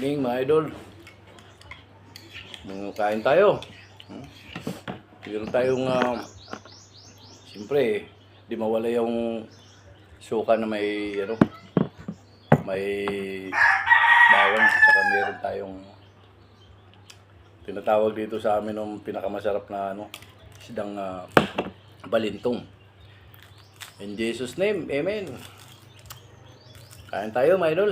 evening mga idol. Kain tayo. Meron tayong siyempre di mawala yung suka na may may bawang, saka meron tayong tinatawag dito sa amin ng pinakamasarap na isdang balintong. In Jesus name, amen. Kain tayo mga idol.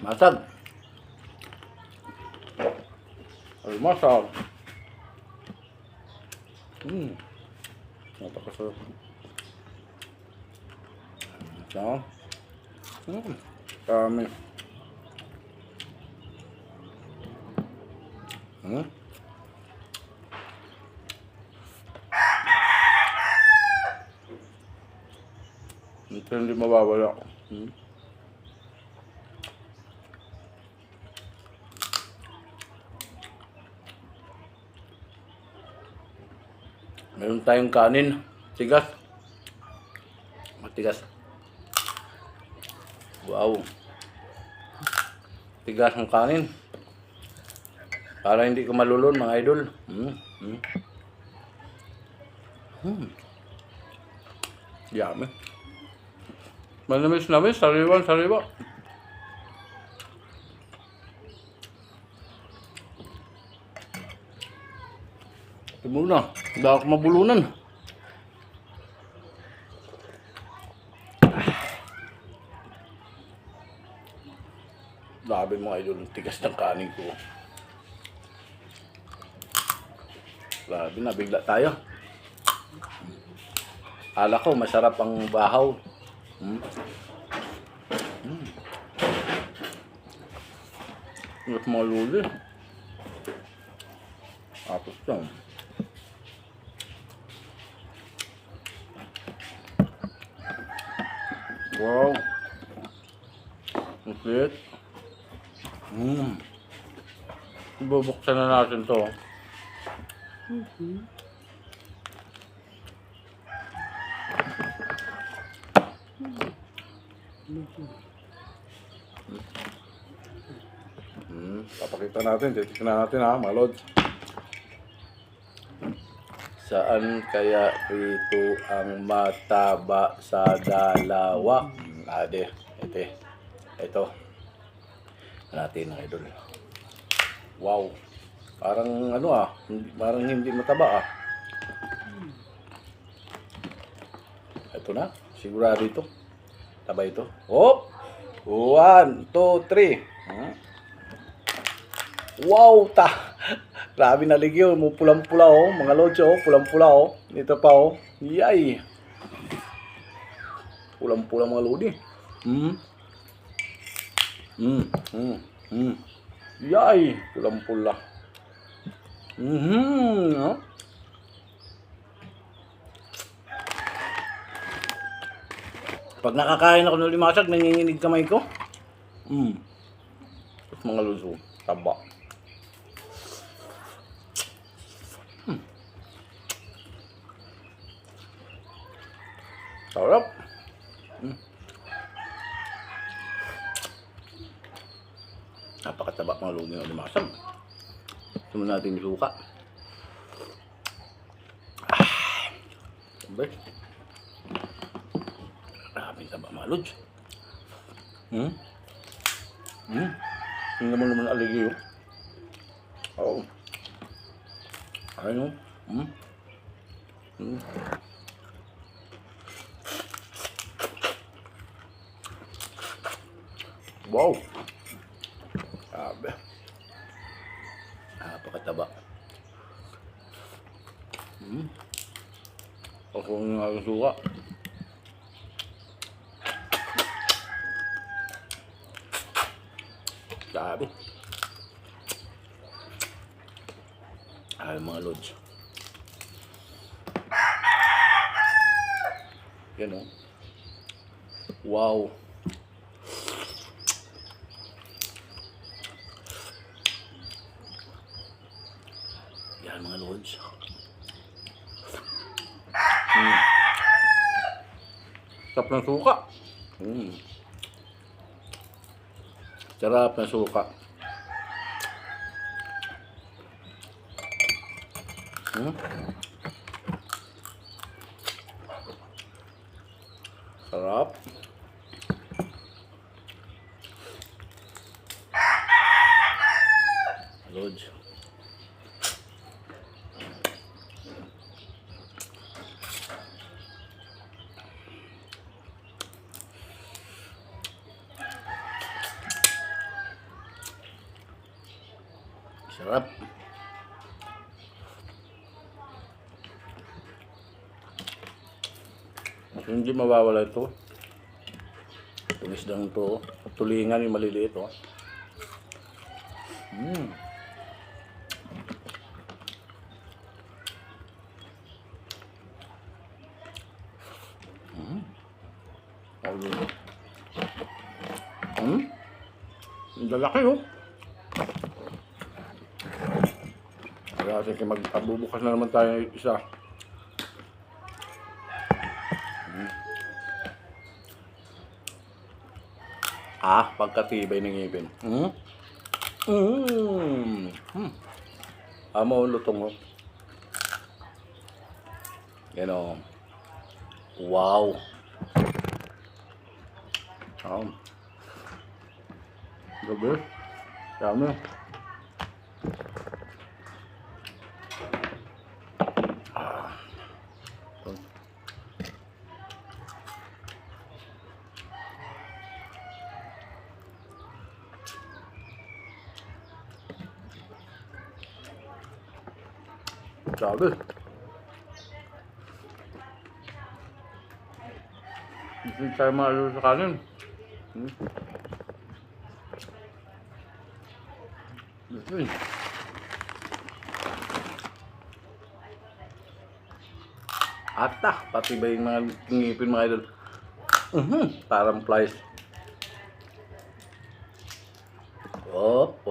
Masag. Ay, masag. Napakasarap. Ito. Kami. Ito hindi mawawala. Meron tayong kanin, tigas. Matigas. Wow. Tigas ng kanin. Para hindi ka malulon mga idol. Yummy. Manamis-namis, sariwan-sariwa. Ito muna, hindi ako mabulunan. Grabe mga idol, tigas ng kanin ko. Grabe, nabigla tayo. Ala ko, masarap ang bahaw. Mas maluli. Tapos yan. Wow. Maslit. Bubuksan na natin to. Papakita natin, titignan natin mga lods. Saan kaya ito ang mataba sa dalawa? Ade, ito. Natin mga idol. Wow. Parang parang hindi mataba Ito na, sigurado ito. Taba ito. Hop! 1, 2, 3. Wow, grabe na ligyo, mo pulang-pula mga lods pulang-pula Dito pa Yay. Pulang-pula mga lodi. Yay, pulang-pula. Pag nakakain ako ng limasag, nanginginig kamay ko. Tapos mga lods taba. Sarap. Napakataba mga lodi ng limasag. Sumun natin yung suka. Sabi. Maraming taba mga lods. Tingnan mo naman aligi Ayun Wow. Sabi. Napakataba. Ako nga ang suka. Sabi. Ay mga lods. Yan Wow. Yan mga lods. Sarap ng suka. Sarap na suka. Hmm? Sarap. Lods. Sarap. Hindi mawawala ito. Itong isdang ito. Tulingan yung maliliit. Oh. Ang lalaki oh. Kaya sige magbubukas na naman tayo isa. Pagkatibay ng ngipin. Amo lutong oh. Yan oh. Wow. Gabi. Dami. Sabi. Hindi tayo malalo sa kanin. Ata, pati ba yung mga ngipin mga idol? Parang flies. Op.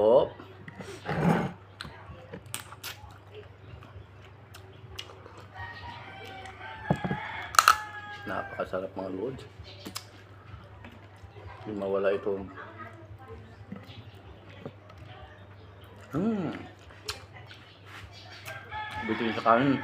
Napakasarap mga lods. Hindi mawala ito. Bitin sa kanin.